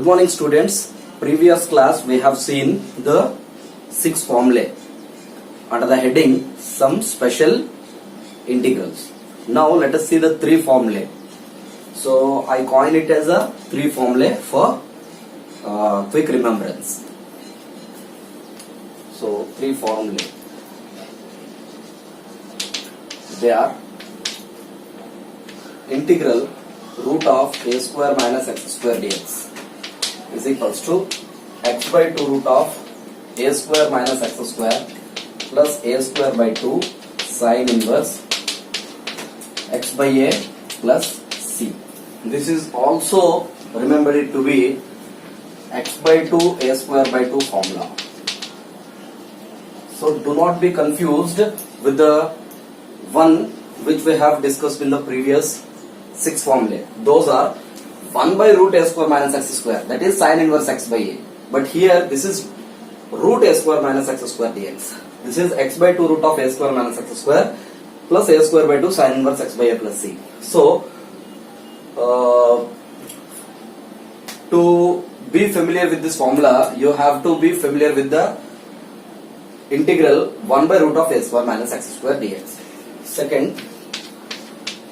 Good morning students. Previous class we have seen the 6 formulae under the heading some special integrals. Now let us see the 3 formulae. So I coin it as a 3 formulae for quick remembrance. So 3 formulae. They are integral root of a square minus x square dx is equals to x by 2 root of a square minus x square plus a square by 2 sine inverse x by a plus c. This is also remember it to be x by 2 a square by 2 formula. So do not be confused with the one which we have discussed in the previous 6 formulae. Those are 1 by root a square minus x square, that is sine inverse x by a. But here this is root a square minus x square dx. This is x by 2 root of a square minus x square plus a square by 2 sine inverse x by a plus c. So to be familiar with this formula, you have to be familiar with the integral 1 by root of a square minus x square dx. Second,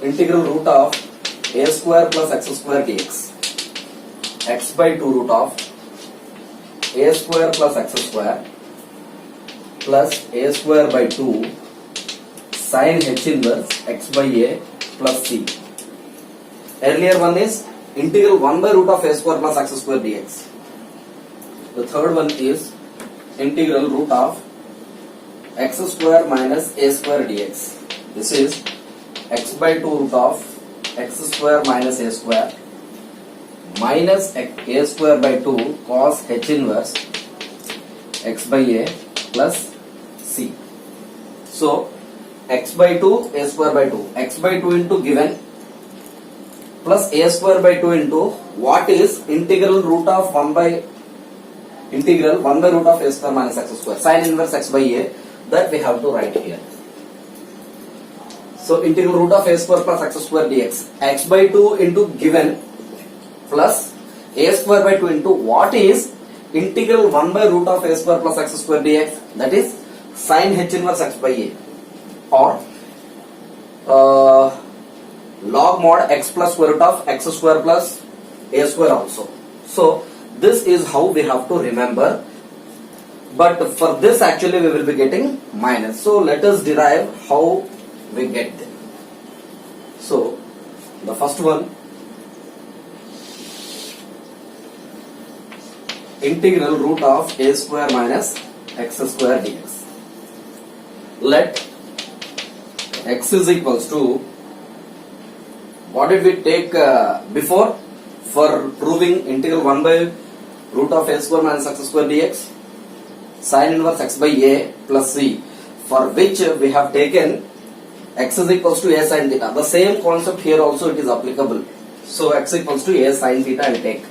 integral root of a square plus x square dx, x by 2 root of a square plus x square plus a square by 2 sine h inverse x by a plus c. Earlier one is integral 1 by root of a square plus x square dx. The third one is integral root of x square minus a square dx. This is x by 2 root of x square minus a square minus a square by 2 cos h inverse x by a plus c. So x by 2 a square by 2, x by 2 into given plus a square by 2 into what is integral root of 1 by root of a square minus x square, sine inverse x by a, that we have to write here. So integral root of a square plus x square dx, x by 2 into given plus a square by 2 into what is integral 1 by root of a square plus x square dx, that is sine h inverse x by a, or log mod x plus square root of x square plus a square also. So this is how we have to remember, but for this actually we will be getting minus. So let us derive how we get them. So the first one, integral root of a square minus x square dx. Let x is equals to, what did we take before for proving integral 1 by root of a square minus x square dx? Sine inverse x by a plus c, for which we have taken x is equals to a sin theta. The same concept here also it is applicable. So x equals to a sin theta I take.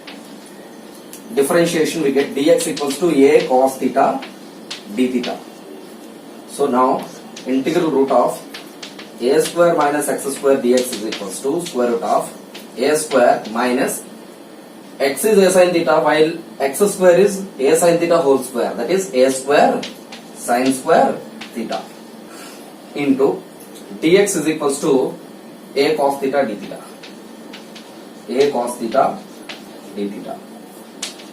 Differentiation we get dx equals to a cos theta d theta. So now integral root of a square minus x square dx is equals to square root of a square minus x is a sin theta while x square is a sin theta whole square, that is a square sin square theta into dx is equals to a cos theta d theta, a cos theta d theta.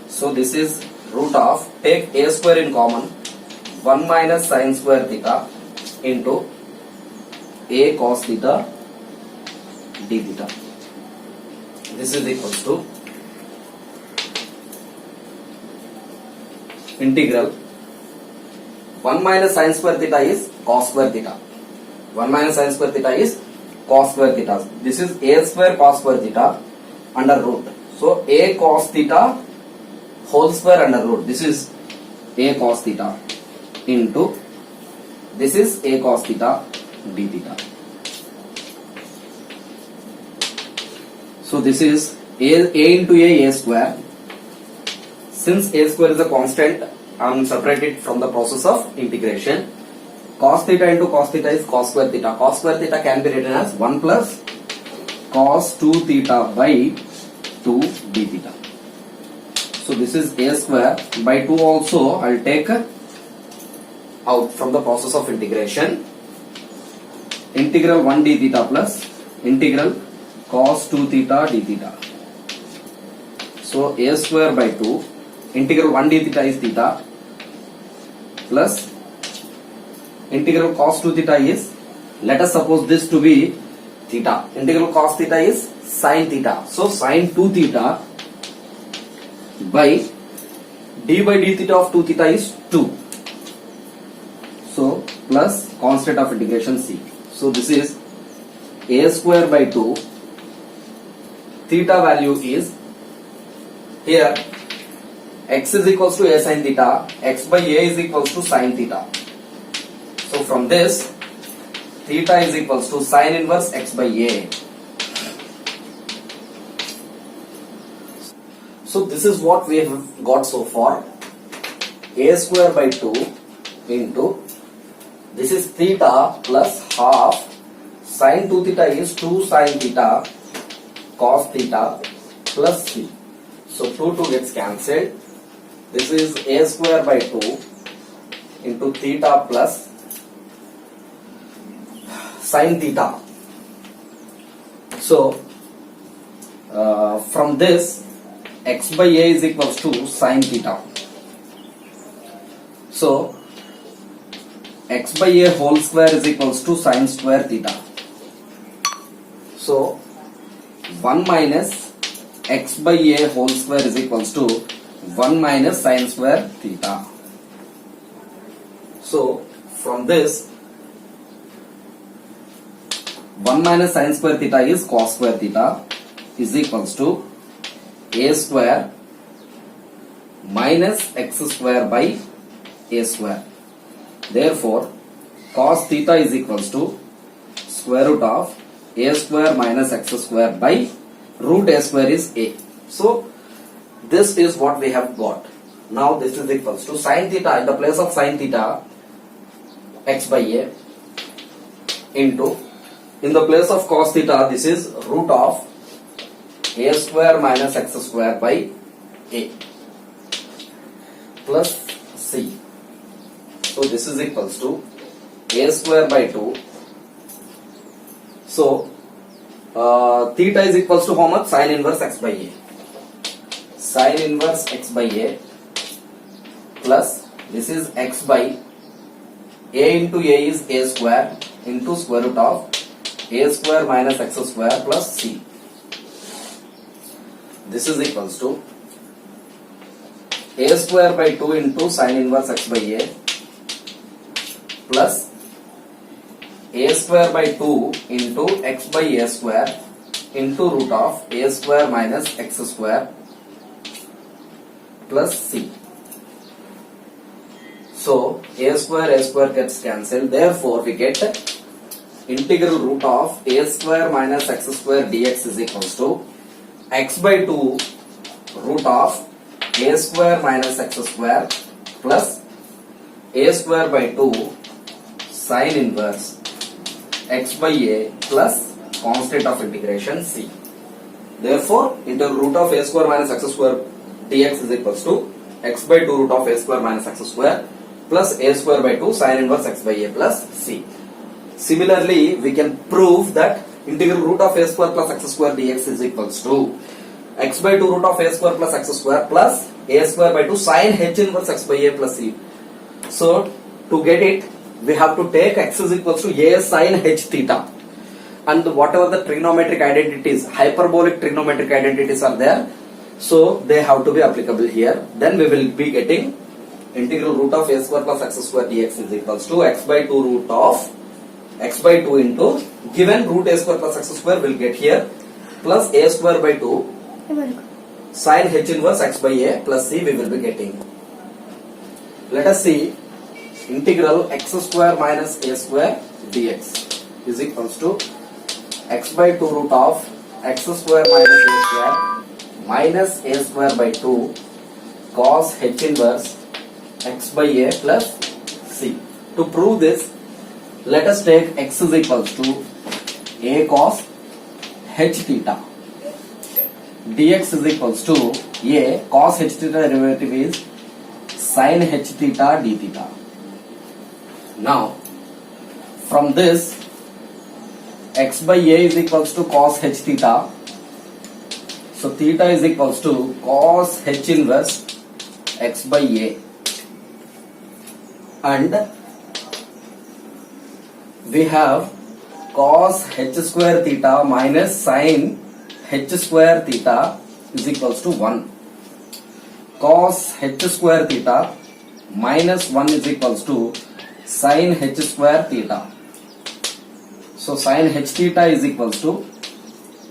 So this is root of, take a square in common, 1 minus sin square theta into a cos theta d theta. This is equals to integral 1 minus sin square theta is cos square theta. 1 minus sin square theta is cos square theta. This is a square cos square theta under root. So a cos theta whole square under root. This is a cos theta into this is a cos theta d theta. So this is a into a square. Since a square is a constant, I am separated from the process of integration. Cos theta into cos theta is cos square theta. Cos square theta can be written as 1 plus cos 2 theta by 2 d theta. So this is a square by 2 also I'll take out from the process of integration. Integral 1 d theta plus integral cos 2 theta d theta. So a square by 2 integral 1 d theta is theta plus integral cos 2 theta is, let us suppose this to be theta. Integral cos theta is sin theta. So sin 2 theta by d theta of 2 theta is 2. So plus constant of integration c. So this is a square by 2. Theta value is here x is equals to a sin theta, x by a is equals to sin theta. So from this theta is equals to sin inverse x by a. So this is what we have got so far. A square by 2 into this is theta plus half sin 2 theta is 2 sin theta cos theta plus c. So 2 gets cancelled. This is a square by 2 into theta plus sin theta. So from this x by a is equals to sin theta. So x by a whole square is equals to sin square theta. So 1 minus x by a whole square is equals to 1 minus sin square theta. So from this 1 minus sin square theta is cos square theta is equals to a square minus x square by a square. Therefore cos theta is equals to square root of a square minus x square by root a square is a. So this is what we have got. Now this is equals to sin theta, in the place of sin theta x by a into, in the place of cos theta this is root of a square minus x square by a plus c. So this is equals to a square by 2. So theta is equals to how much? Sin inverse x by a. Sin inverse x by a plus this is x by a into a is a square into square root of a square minus x square plus c. This is equals to a square by 2 into sin inverse x by a plus a square by 2 into x by a square into root of a square minus x square plus c. So a square gets cancelled. Therefore we get integral root of a square minus x square dx is equals to x by 2 root of a square minus x square plus a square by 2 sin inverse x by a plus constant of integration c. Therefore integral root of a square minus x square dx is equals to x by 2 root of a square minus x square plus a square by 2 sin inverse x by a plus c. Similarly we can prove that integral root of a square plus x square dx is equals to x by 2 root of a square plus x square plus a square by 2 sin h inverse x by a plus c. So to get it we have to take x is equals to a sin h theta, and whatever the trigonometric identities, hyperbolic trigonometric identities are there, so they have to be applicable here. Then we will be getting integral root of a square plus x square dx is equals to x by 2 root of x by 2 into given root a square plus x square will get here plus a square by 2 sin h inverse x by a plus c we will be getting. Let us see integral x square minus a square dx is equals to x by 2 root of x square minus a square minus a square by 2 cos h inverse x by a plus c. To prove this, let us take x is equals to a cos h theta, dx is equals to A cos h theta derivative is sin h theta d theta. Now, from this, x by a is equals to cos h theta. So theta is equals to cos h inverse x by a, and we have cos h square theta minus sin h square theta is equals to 1. Cos h square theta minus 1 is equals to sin h square theta. So sin h theta is equals to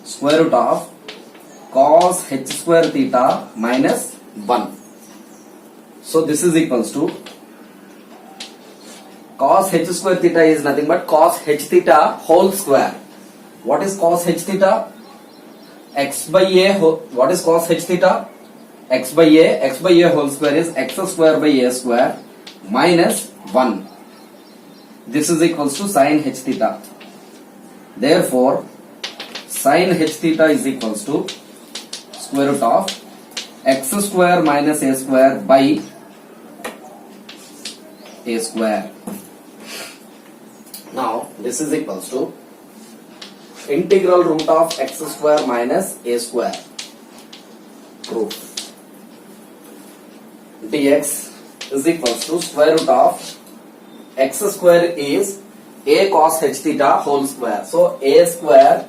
square root of cos h square theta minus 1. So this is equals to cos h square theta is nothing but cos h theta whole square. What is cos h theta? X by a. What is cos h theta? X by a whole square is x square by a square minus 1. This is equals to sin h theta. Therefore, sin h theta is equals to square root of x square minus a square by a square. Now, this is equals to integral root of x square minus a square. Proof. Dx is equals to square root of x square is a cos h theta whole square. So a square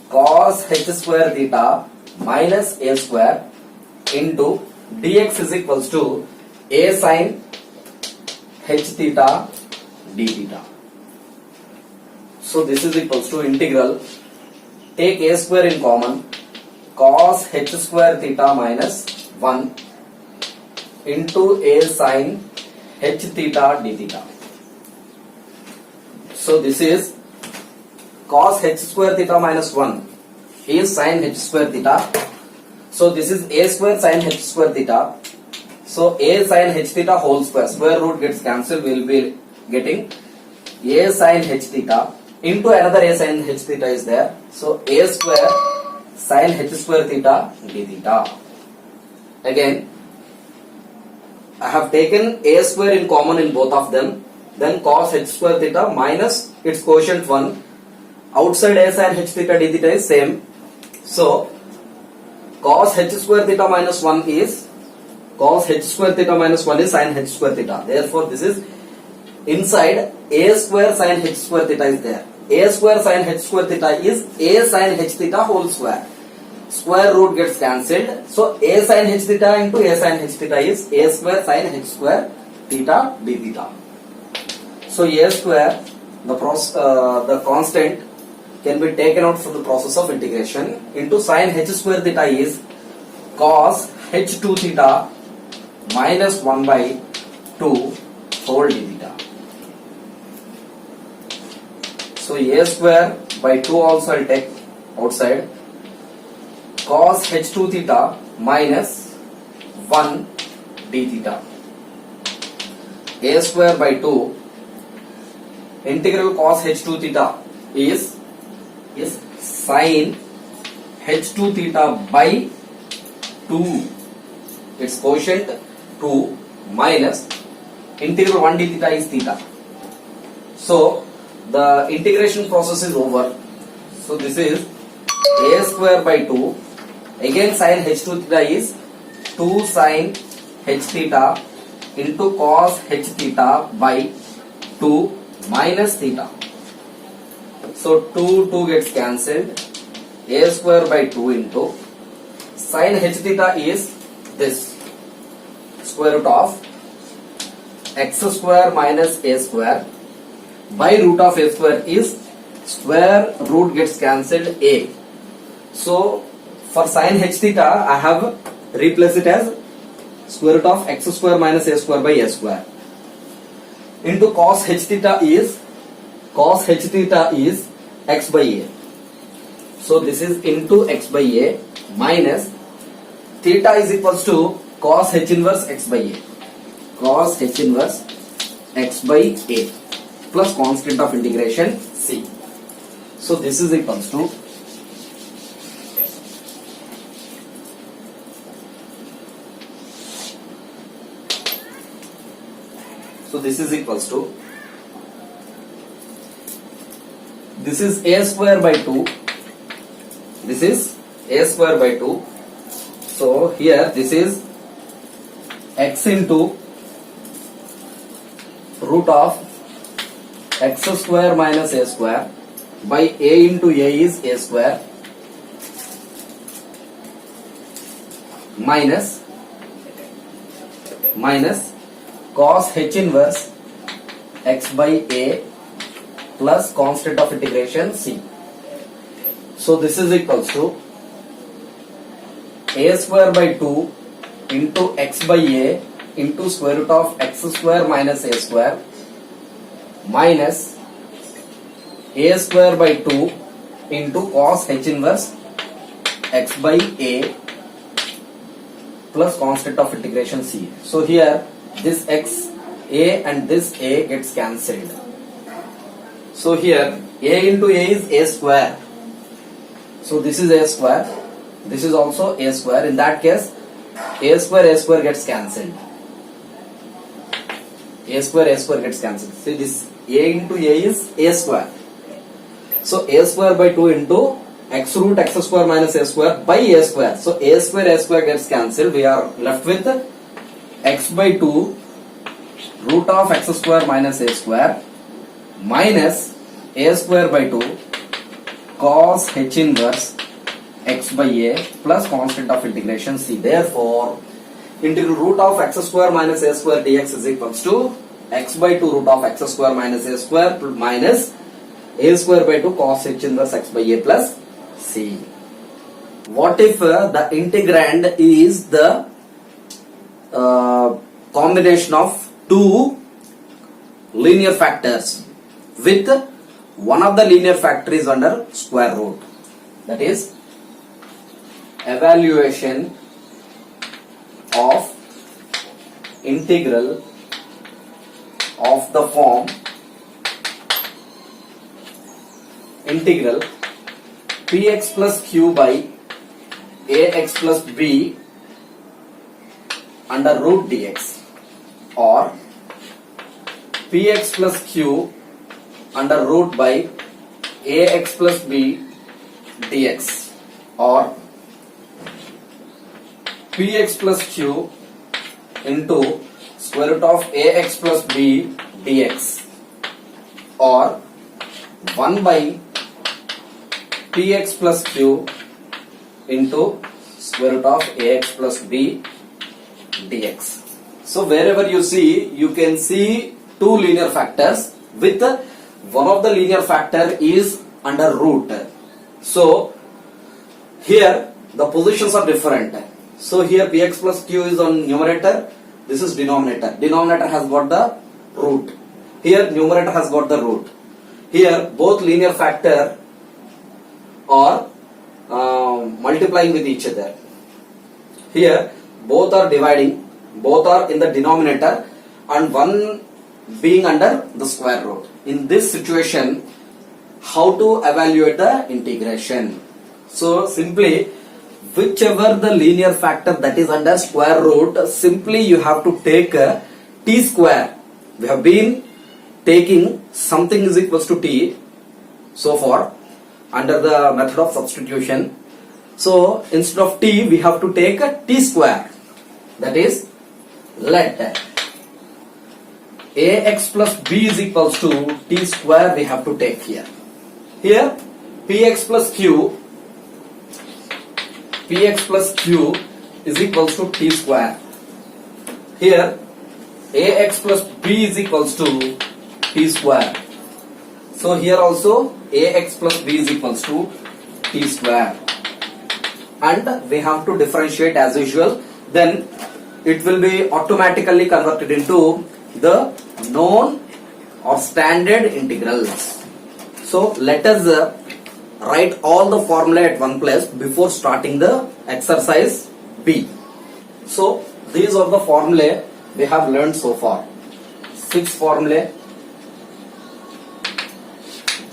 cos h square theta minus a square into dx is equals to a sin h theta d theta. So this is equals to integral, take a square in common, cos h square theta minus 1 into a sin h theta d theta. So this is cos h square theta minus 1 is sin h square theta. So this is a square sin h square theta. So a sin h theta whole square, square root gets cancelled, we will be getting a sin h theta into another a sin h theta is there. So a square sin h square theta d theta. Again, I have taken a square in common in both of them. Then cos h square theta minus its quotient 1. Outside a sin h theta d theta is same. So cos h square theta minus 1 is cos h square theta minus 1 is sin h square theta. Therefore, this is inside a square sin h square theta is there. A square sin h square theta is a sin h theta whole square. Square root gets cancelled. So a sin h theta into a sin h theta is a square sin h square theta d theta. So a square, the constant can be taken out from the process of integration into sin h square theta is cos h2 theta minus 1 by 2 whole d theta. So a square by 2 also I'll take outside, cos h2 theta minus 1 d theta. A square by 2 integral cos h2 theta is sin h2 theta by 2, its quotient 2 minus integral 1 d theta is theta. So the integration process is over. So this is a square by 2, again sin h2 theta is 2 sin h theta into cos h theta by 2 minus theta. So 2 gets cancelled, a square by 2 into sin h theta is this, square root of x square minus a square by root of a square is square root gets cancelled a. So for sin h theta I have replaced it as square root of x square minus a square by a square into cos h theta is x by a. So this is into x by a minus theta is equals to cos h inverse x by a, cos h inverse x by a plus constant of integration c. So this is equals to So this is equals to, this is a square by 2, this is a square by 2. So here this is x into root of x square minus a square by a into a is a square minus cos h inverse x by a plus constant of integration c. So this is equals to a square by 2 into x by a into square root of x square minus a square minus a square by 2 into cos h inverse x by a plus constant of integration c. So here this x a and this a gets cancelled. So here a into a is a square. So this is a square. This is also a square. In that case, a square gets cancelled. A square gets cancelled. See, this a into a is a square. So a square by 2 into x root x square minus a square by a square. So a square gets cancelled. We are left with x by 2 root of x square minus a square minus a square by 2 cos h inverse x by a plus constant of integration c. Therefore, integral root of x square minus a square dx is equals to x by 2 root of x square minus a square minus a square by 2 cos h inverse x by a plus c. What if the integrand is the combination of two linear factors with one of the linear factor is under square root? That is evaluation of integral of the form integral px plus q by ax plus b under root dx or px plus q under root by ax plus b dx or px plus q into square root of ax plus b dx or 1 by px plus q into square root of ax plus b dx. So wherever you see, you can see two linear factors with one of the linear factor is under root. So here the positions are different. So here px plus q is on numerator, this is denominator. Denominator has got the root. Here numerator has got the root. Here both linear factor are multiplying with each other. Here both are dividing, both are in the denominator and one being under the square root. In this situation, how to evaluate the integration? So simply, whichever the linear factor that is under square root, simply you have to take t square. We have been taking something is equals to t so far under the method of substitution. So instead of t, we have to take t square. That is, let ax plus b is equals to t square we have to take here. Here px plus q is equals to t square. Here ax plus b is equals to t square. So here also ax plus b is equals to t square. And we have to differentiate as usual. Then it will be automatically converted into the known or standard integrals. So let us write all the formula at one place before starting the exercise B. So these are the formulae we have learned so far. 6 formulae,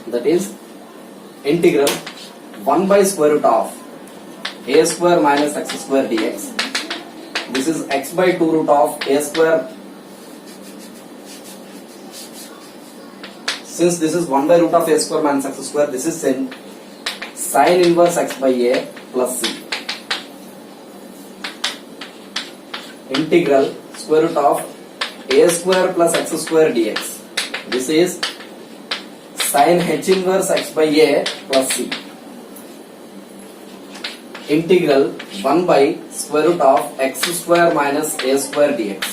that is integral 1 by square root of a square minus x square dx. This is x by 2 root of a square since this is 1 by root of a square minus x square, this is sin inverse x by a plus c. Integral square root of a square plus x square dx. This is sin h inverse x by a plus c. Integral 1 by square root of x square minus a square dx.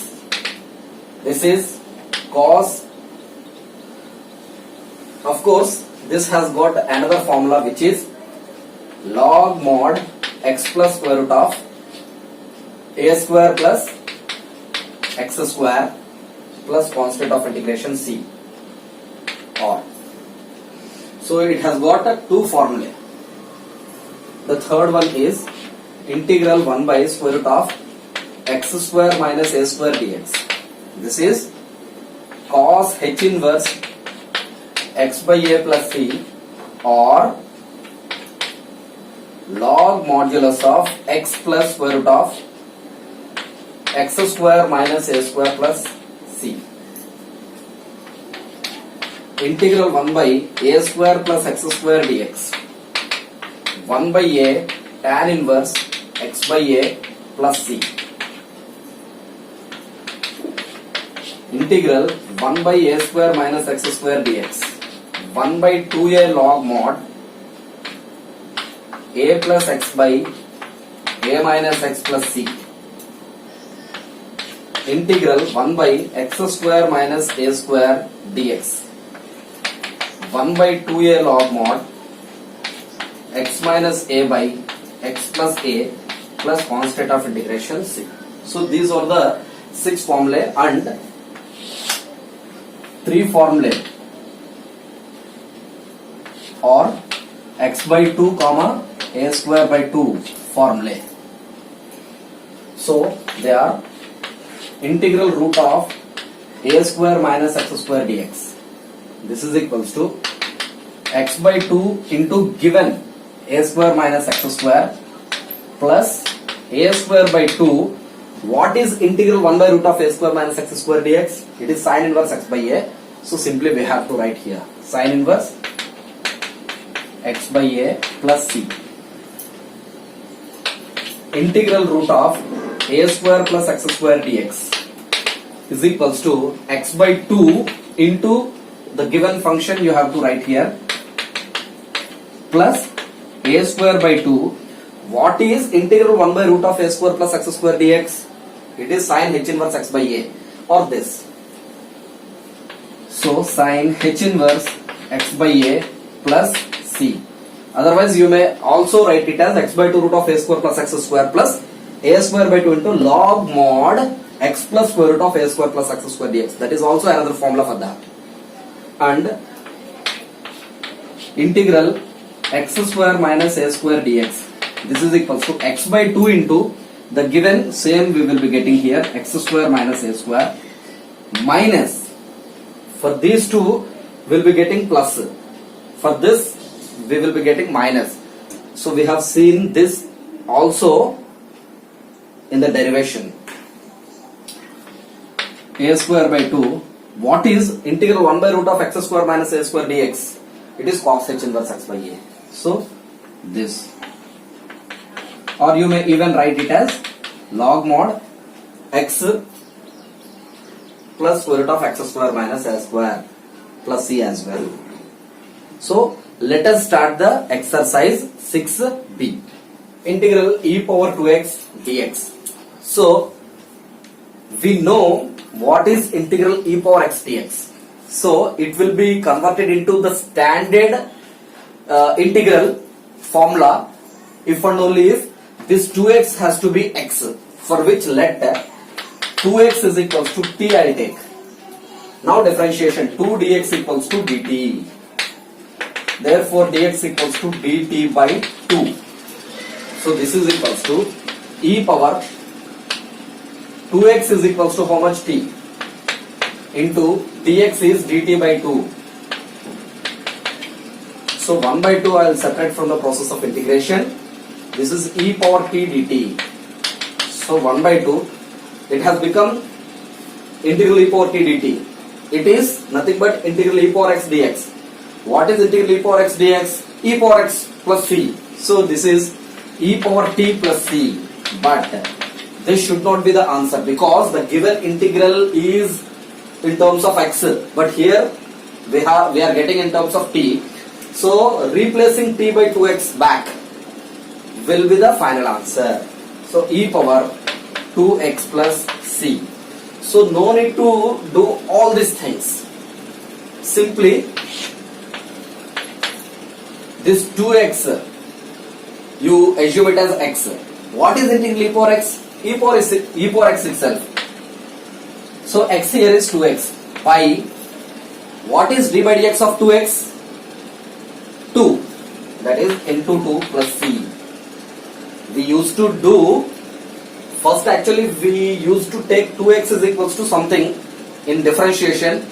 This is cos. Of course, this has got another formula which is log mod x plus square root of a square plus x square plus constant of integration c, or so it has got two formulae. The third one is integral 1 by square root of x square minus a square dx. This is cos h inverse x by a plus c, or log modulus of x plus square root of x square minus a square plus c. Integral 1 by a square plus x square dx. 1 by a tan inverse x by a plus c. Integral 1 by a square minus x square dx. 1 by 2a log mod a plus x by a minus x plus c. Integral 1 by x square minus a square dx. 1 by 2a log mod x minus a by x plus a plus constant of integration c. So these are the 6 formulae and 3 formulae, or x by 2 comma a square by 2 formulae. So they are integral root of a square minus x square dx. This is equals to x by 2 into given a square minus x square plus a square by 2. What is integral 1 by root of a square minus x square dx? It is sin inverse x by a. So simply we have to write here sin inverse x by a plus c. Integral root of a square plus x square dx is equals to x by 2 into the given function you have to write here plus a square by 2. What is integral 1 by root of a square plus x square dx? It is sin h inverse x by a, or this. So sin h inverse x by a plus c. Otherwise you may also write it as x by 2 root of a square plus x square plus a square by 2 into log mod x plus square root of a square plus x square dx. That is also another formula for that. And integral x square minus a square dx. This is equals to x by 2 into the given same we will be getting here x square minus a square minus, for these two will be getting plus, for this we will be getting minus. So we have seen this also in the derivation. A square by 2. What is integral 1 by root of x square minus a square dx? It is cos h inverse x by a. So this, or you may even write it as log mod x plus square root of x square minus a square plus c as well. So let us start the exercise 6b. Integral e power 2x dx. So we know what is integral e power x dx. So it will be converted into the standard integral formula if and only if this 2x has to be x, for which let 2x is equals to t I will take. Now differentiation 2 dx equals to dt. Therefore dx equals to dt by 2. So this is equals to e power 2x is equals to how much t into dx is dt by 2. So 1 by 2 I will separate from the process of integration. This is e power t dt. So 1 by 2, it has become integral e power t dt. It is nothing but integral e power x dx. What is integral e power x dx? E power x plus c. So this is e power t plus c. But this should not be the answer because the given integral is in terms of x. But here we are getting in terms of t. So replacing t by 2x back will be the final answer. So e power 2x plus c. So no need to do all these things. Simply this 2x you assume it as x. What is integral e power x? E power x itself. So x here is 2x by what is d by dx of 2x? 2. That is into 2 plus c. We used to do first, actually we used to take 2x is equals to something in differentiation,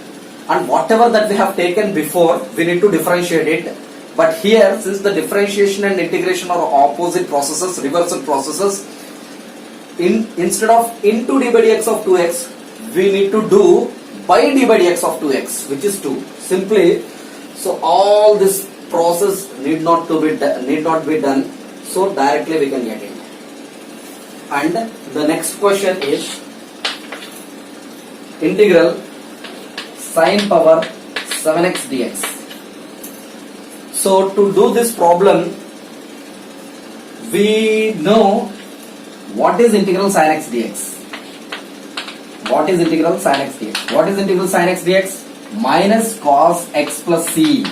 and whatever that we have taken before we need to differentiate it. But here, since the differentiation and integration are opposite processes, reversal processes, instead of into d by dx of 2x, we need to do by d by dx of 2x, which is 2. Simply, so all this process need not be done. So directly we can get it. And the next question is integral sine power 7x dx. So to do this problem, we know what is integral sine x dx. What is integral sine x dx? What is integral sine x dx? Minus cos x plus c.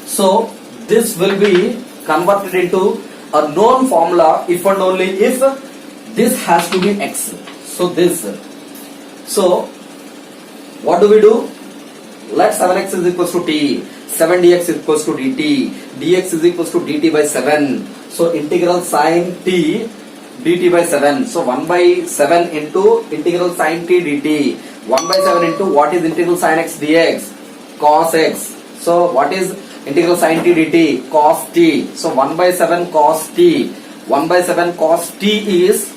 So this will be converted into a known formula if and only if this has to be x. So this. So what do we do? Let 7x is equals to t. 7 dx is equals to dt. dx is equals to dt by 7. So integral sine t dt by 7. So 1 by 7 into integral sine t dt. 1 by 7 into what is integral sine x dx? Cos x. So what is integral sine t dt? Cos t. So 1 by 7 cos t. 1 by 7 cos t is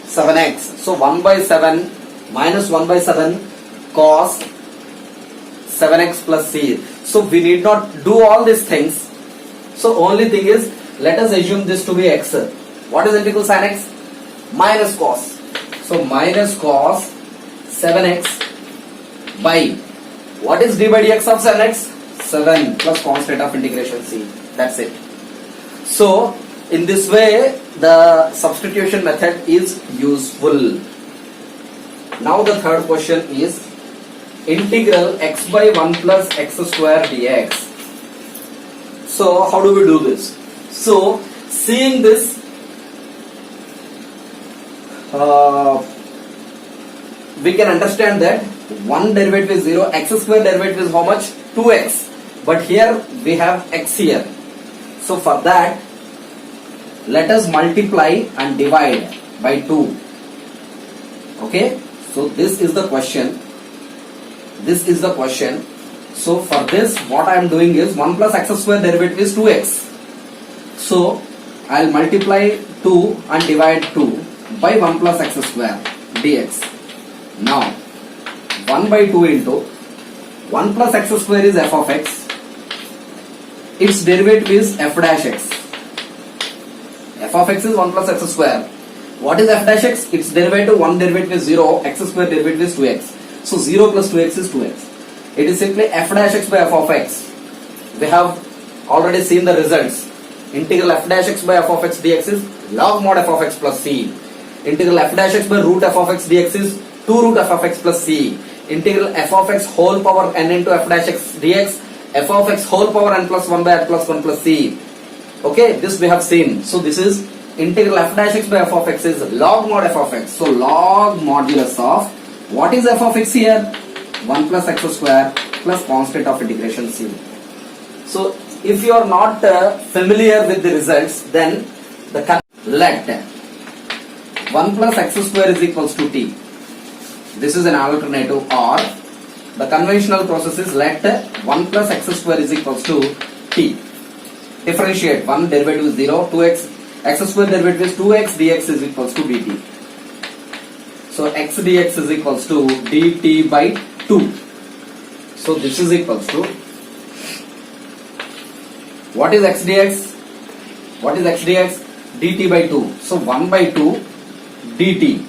7x. So 1 by 7 minus 1 by 7 cos 7x plus c. So we need not do all these things. So only thing is, let us assume this to be x. What is integral sin x? Minus cos. So minus cos 7x by what is d by dx of 7x? 7 plus constant of integration c. That's it. So in this way the substitution method is useful. Now the third question is integral x by 1 plus x square dx. So how do we do this? So seeing this, we can understand that 1 derivative is 0, x square derivative is how much? 2x. But here we have x here. So for that, let us multiply and divide by 2. Okay? So this is the question. This is the question. So for this, what I am doing is 1 plus x square derivative is 2x. So I will multiply 2 and divide 2 by 1 plus x square dx. Now 1 by 2 into 1 plus x square is f of x. Its derivative is f dash x. F of x is 1 plus x square. What is f dash x? Its derivative, 1 derivative is 0, x square derivative is 2x. So 0 plus 2x is 2x. It is simply f dash x by f of x. We have already seen the results. Integral f dash x by f of x dx is log mod f of x plus c. Integral f dash x by root f of x dx is 2 root f of x plus c. Integral f of x whole power n into f dash x dx, f of x whole power n plus 1 by n plus 1 plus c. Okay, this we have seen. So this is integral f dash x by f of x is log mod f of x. So log modulus of what is f of x here? 1 plus x square plus constant of integration c. So if you are not familiar with the results, then let 1 plus x square is equals to t. This is an alternative, or the conventional process is let 1 plus x square is equals to t. Differentiate 1 derivative is 0, 2x, x square derivative is 2x, dx is equals to dt. So x dx is equals to dt by 2. So this is equals to, what is x dx? What is x dx? dt by 2. So 1 by 2 dt.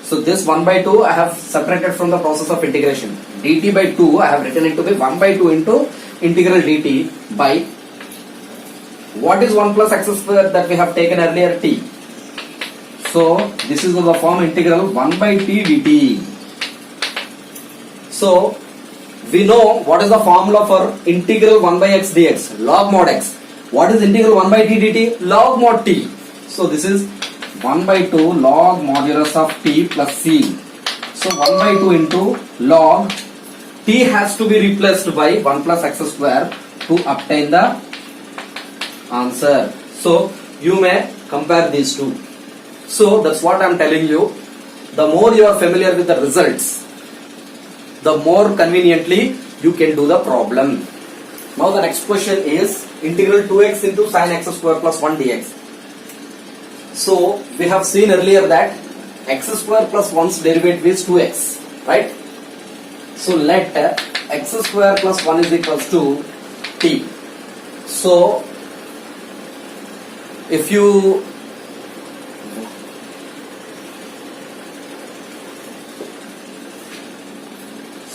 So this 1 by 2 I have separated from the process of integration. dt by 2 I have written it to be 1 by 2 into integral dt by, what is 1 plus x square that we have taken earlier, t. So this is the form integral 1 by t dt. So we know what is the formula for integral 1 by x dx, log mod x. What is integral 1 by t dt? Log mod t. So this is 1 by 2 log modulus of t plus c. So 1 by 2 into log t has to be replaced by 1 plus x square to obtain the answer. So you may compare these two. So that's what I am telling you. The more you are familiar with the results, the more conveniently you can do the problem. Now the next question is integral 2x into sin x square plus 1 dx. So we have seen earlier that x square plus 1's derivative is 2x, right? So let x square plus 1 is equals to t. So if you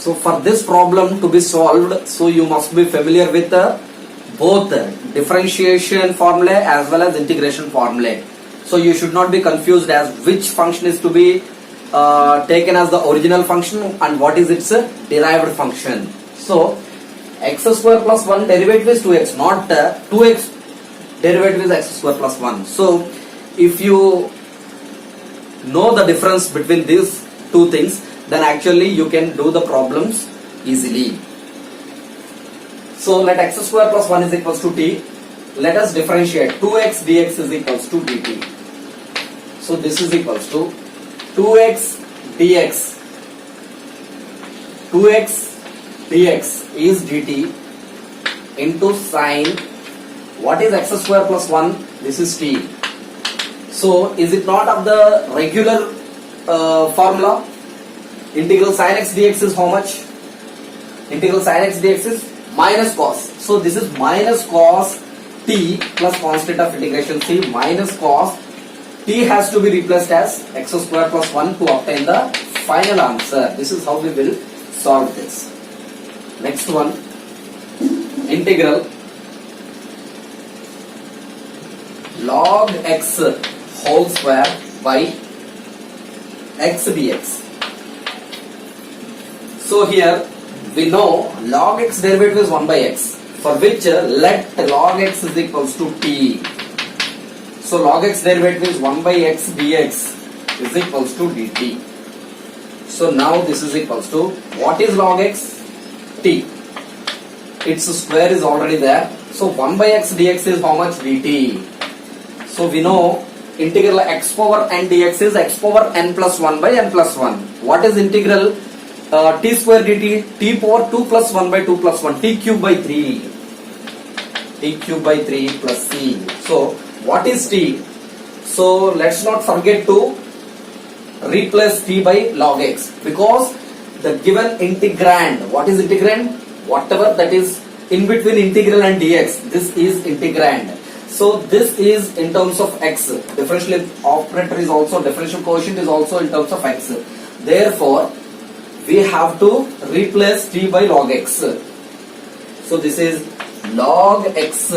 So for this problem to be solved, so you must be familiar with both differentiation formulae as well as integration formulae. So you should not be confused as which function is to be taken as the original function and what is its derived function. So x square plus 1 derivative is 2x, not 2x derivative is x square plus 1. So if you know the difference between these two things, then actually you can do the problems easily. So let x square plus 1 is equals to t. Let us differentiate 2x dx is equals to dt. So this is equals to 2x dx. 2x dx is dt into sine, what is x square plus 1? This is t. So is it not of the regular formula? Integral sin x dx is how much? Integral sin x dx is minus cos. So this is minus cos t plus constant of integration c minus cos. T has to be replaced as x square plus 1 to obtain the final answer. This is how we will solve this. Next one, integral log x whole square by x dx. So here we know log x derivative is 1 by x, for which let log x is equals to t. So log x derivative is 1 by x dx is equals to dt. So now this is equals to, what is log x? T. Its square is already there. So 1 by x dx is how much? Dt. So we know integral x power n dx is x power n plus 1 by n plus 1. What is integral t square dt? T power 2 plus 1 by 2 plus 1. T cube by 3. T cube by 3 plus c. So what is t? So let's not forget to replace t by log x, because the given integrand, what is integrand? Whatever that is in between integral and dx, this is integrand. So this is in terms of x. Differential operator is also, differential quotient is also in terms of x. Therefore we have to replace t by log x. So this is log x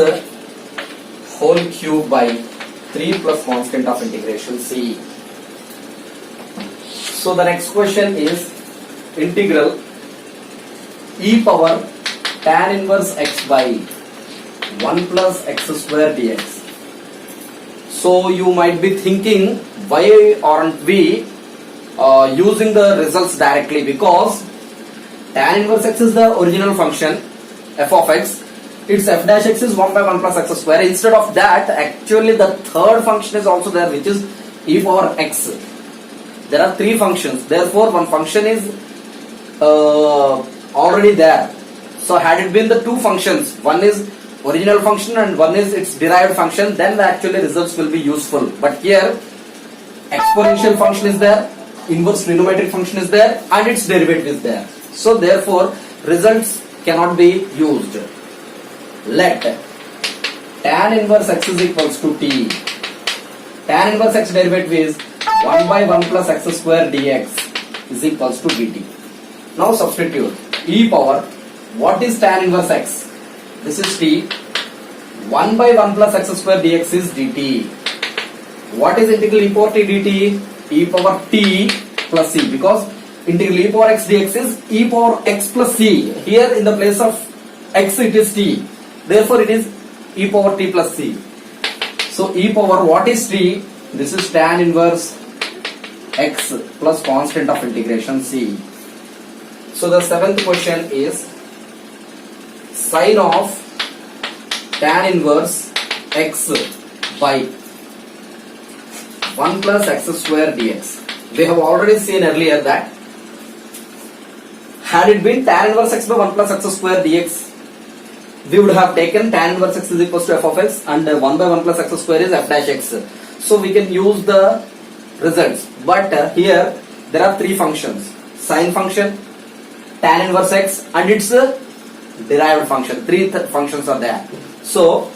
whole cube by 3 plus constant of integration c. So the next question is integral e power tan inverse x by 1 plus x square dx. So you might be thinking, why aren't we using the results directly? Because tan inverse x is the original function f of x, its f dash x is 1 by 1 plus x square. Instead of that, actually the third function is also there, which is e power x. There are three functions, therefore one function is already there. So had it been the two functions, one is original function and one is its derived function, then the actually results will be useful. But here exponential function is there, inverse trigonometric function is there, and its derivative is there. So therefore results cannot be used. Let tan inverse x is equals to t. Tan inverse x derivative is 1 by 1 plus x square dx is equals to dt. Now substitute e power. What is tan inverse x? This is t. 1 by 1 plus x square dx is dt. What is integral e power t dt? E power t plus c, because integral e power x dx is e power x plus c. Here in the place of x it is t. Therefore it is e power t plus c. So e power, what is t? This is tan inverse x plus constant of integration c. So the seventh question is sine of tan inverse x by 1 plus x square dx. We have already seen earlier that had it been tan inverse x by 1 plus x square dx, we would have taken tan inverse x is equals to f of x and 1 by 1 plus x square is f dash x. So we can use the results. But here there are three functions: sine function, tan inverse x, and its derived function. Three functions are there. So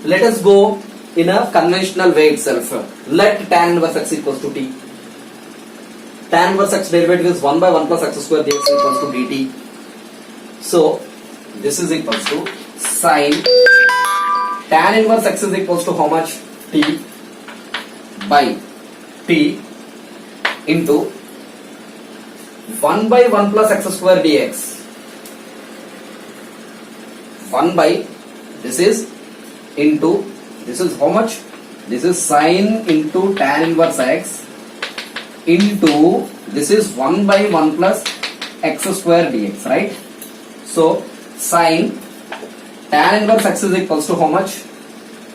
let us go in a conventional way itself. Let tan inverse x equals to t. Tan inverse x derivative is 1 by 1 plus x square dx equals to dt. So this is equals to sine tan inverse x is equals to how much? T by t into 1 by 1 plus x square dx. 1 by, this is into, this is how much? This is sine into tan inverse x into, this is 1 by 1 plus x square dx, right? So sine tan inverse x is equals to how much?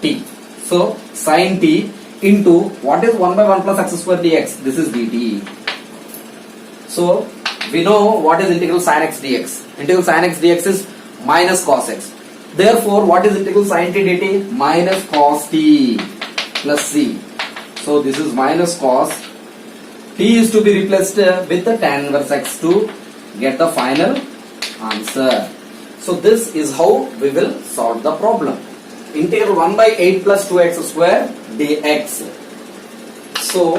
T. So sine t into, what is 1 by 1 plus x square dx? This is dt. So we know what is integral sin x dx. Integral sin x dx is minus cos x. Therefore, what is integral sin t dt? Minus cos t plus c. So this is minus cos. T is to be replaced with the tan inverse x to get the final answer. So this is how we will solve the problem. Integral 1 by 8 plus 2x square dx. So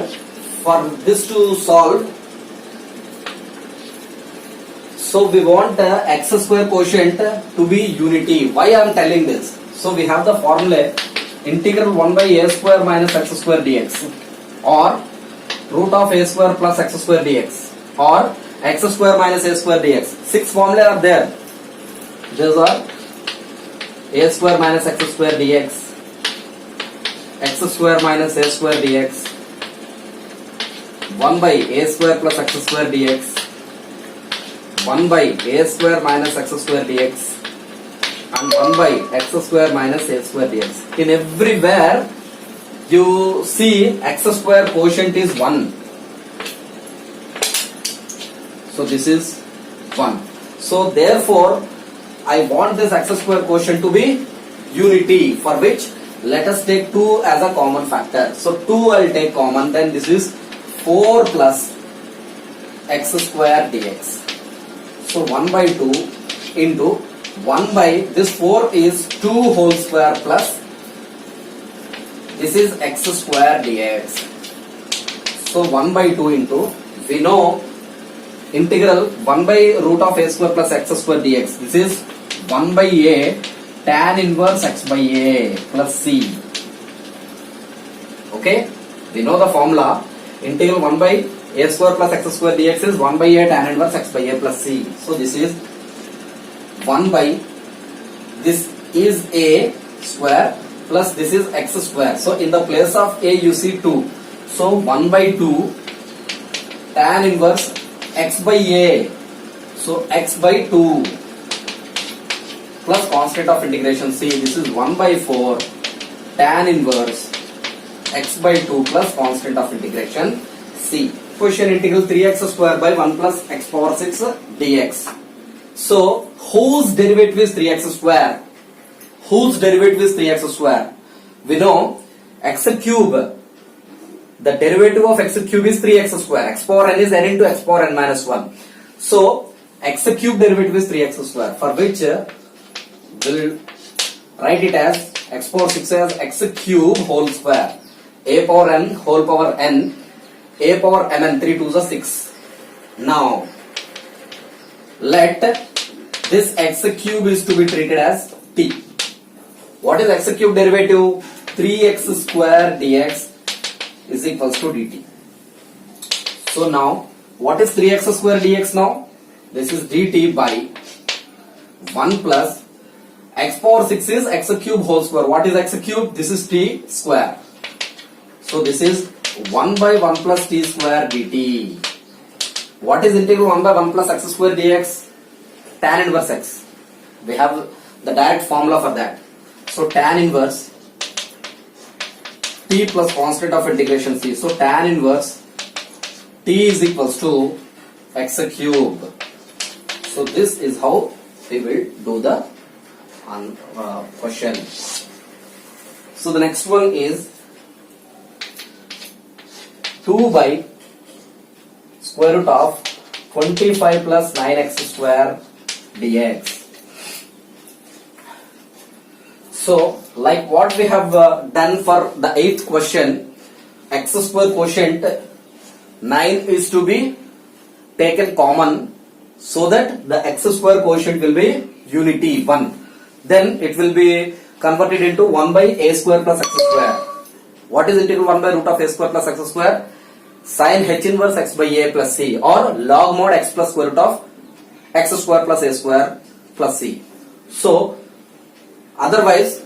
for this to solve, so we want x square quotient to be unity. Why I am telling this? So we have the formula integral 1 by a square minus x square dx, or root of a square plus x square dx, or x square minus a square dx. 6 formulae are there. These are a square minus x square dx, x square minus a square dx, 1 by a square plus x square dx, 1 by a square minus x square dx, and 1 by x square minus a square dx. In everywhere you see x square quotient is 1. So this is 1. So therefore I want this x square quotient to be unity, for which let us take 2 as a common factor. So 2 I will take common, then this is 4 plus x square dx. So 1 by 2 into 1 by, this 4 is 2 whole square plus, this is x square dx. So 1 by 2 into, we know integral 1 by root of a square plus x square dx. This is 1 by a tan inverse x by a plus c. Okay, we know the formula. Integral 1 by a square plus x square dx is 1 by a tan inverse x by a plus c. So this is 1 by, this is a square plus this is x square. So in the place of a you see 2. So 1 by 2 tan inverse x by a. So x by 2 plus constant of integration c. This is 1 by 4 tan inverse x by 2 plus constant of integration c. Question integral 3x square by 1 plus x power 6 dx. So whose derivative is 3x square? Whose derivative is 3x square? We know x cube. The derivative of x cube is 3x square. X power n is n into x power n minus 1. So x cube derivative is 3x square, for which we'll write it as x power 6 as x cube whole square, a power n whole power n, a power mn, 3 2s are 6. Now let this x cube is to be treated as t. What is x cube derivative? 3x square dx is equals to dt. So now what is 3x square dx now? This is dt by 1 plus x power 6 is x cube whole square. What is x cube? This is t square. So this is 1 by 1 plus t square dt. What is integral 1 by 1 plus x square dx? Tan inverse x. We have the direct formula for that. So tan inverse t plus constant of integration c. So tan inverse t is equals to x cube. So this is how we will do the question. So the next one is 2 by square root of 25 plus 9x square dx. So like what we have done for the 8th question, x square quotient 9 is to be taken common so that the x square quotient will be unity 1. Then it will be converted into 1 by a square plus x square. What is integral 1 by root of a square plus x square? Sin h inverse x by a plus c, or log mod x plus square root of x square plus a square plus c. So otherwise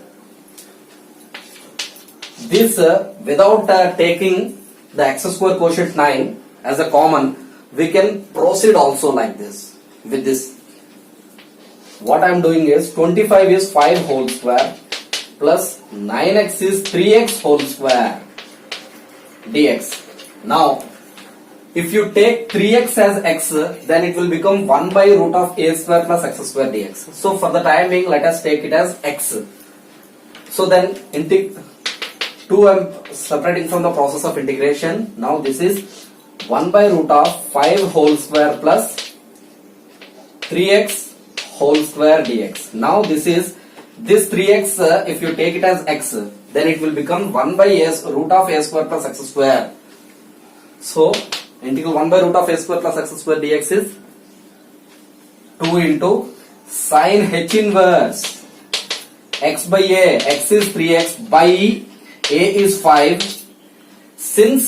this without taking the x square quotient 9 as a common, we can proceed also like this with this. What I am doing is 25 is 5 whole square plus 9x is 3x whole square dx. Now if you take 3x as x, then it will become 1 by root of a square plus x square dx. So for the time being, let us take it as x. So then 2 I am separating from the process of integration. Now this is 1 by root of 5 whole square plus 3x whole square dx. Now this 3x, if you take it as x, then it will become 1 by root of a square plus x square. So integral 1 by root of a square plus x square dx is 2 into sin h inverse x by a. X is 3x by a is 5. Since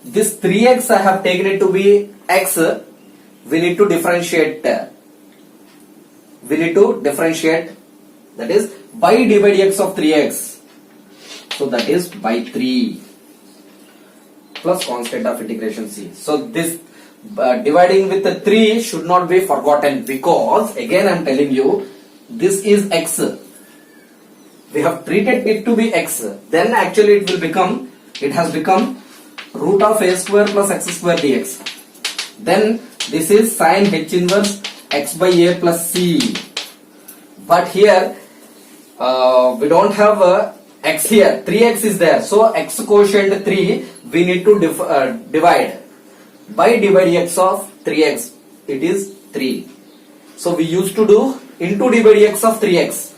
this 3x I have taken it to be x, we need to differentiate. That is by d by dx of 3x. So that is by 3 plus constant of integration c. So this dividing with the 3 should not be forgotten, because again I am telling you, this is x. We have treated it to be x. Then actually it has become root of a square plus x square dx. Then this is sin h inverse x by a plus c. But here we don't have x here. 3x is there. So x quotient 3 we need to divide by d by dx of 3x. It is 3. So we used to do into d by dx of 3x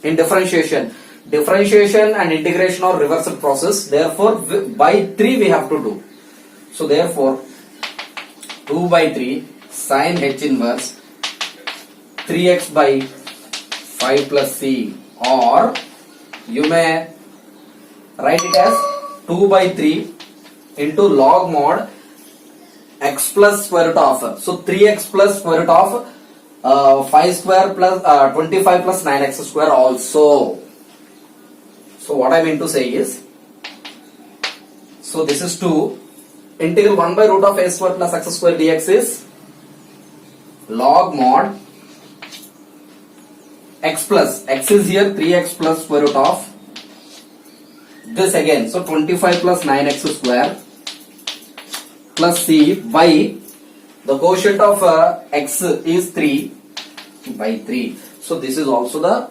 in differentiation. Differentiation and integration are reversal process. Therefore by 3 we have to do. So therefore 2 by 3 sin h inverse 3x by 5 plus c, or you may write it as 2 by 3 into log mod x plus square root of. So 3x plus square root of 5 square plus 25 plus 9x square also. So what I mean to say is, so this is 2. Integral 1 by root of a square plus x square dx is log mod x plus, x is here 3x plus square root of this again. So 25 plus 9x square plus c by the quotient of x is 3 by 3. So this is also the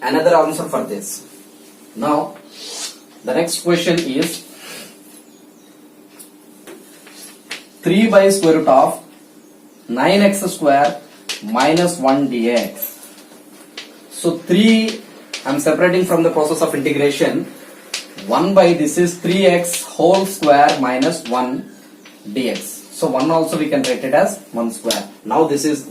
another answer for this. Now the next question is 3 by square root of 9x square minus 1 dx. So 3, I'm separating from the process of integration. 1 by this is 3x whole square minus 1 dx. So 1 also we can write it as 1 square. Now this is,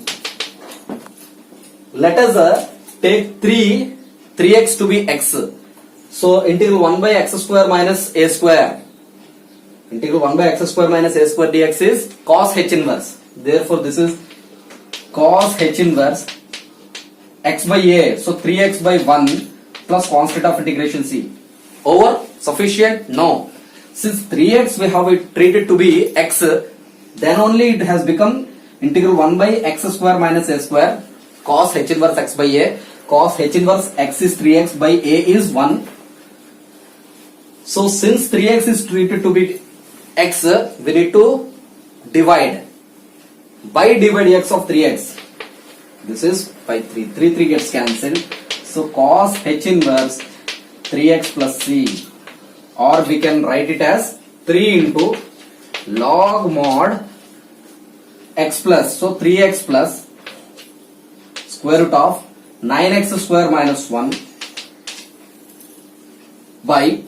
let us take 3x to be x. So integral 1 by x square minus a square. Integral 1 by x square minus a square dx is cos h inverse. Therefore this is cos h inverse x by a. So 3x by 1 plus constant of integration c. Over? Sufficient? No. Since 3x we have it treated to be x, then only it has become integral 1 by x square minus a square cos h inverse x by a. Cos h inverse x is 3x by a is 1. So since 3x is treated to be x, we need to divide. By divide x of 3x. This is by 3. 3 gets cancelled. So cos h inverse 3x plus c, or we can write it as 3 into log mod x plus, so 3x plus square root of 9x square minus 1 by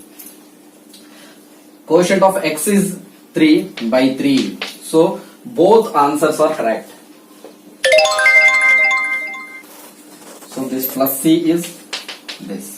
quotient of x is 3 by 3. So both answers are correct. So this plus c is this.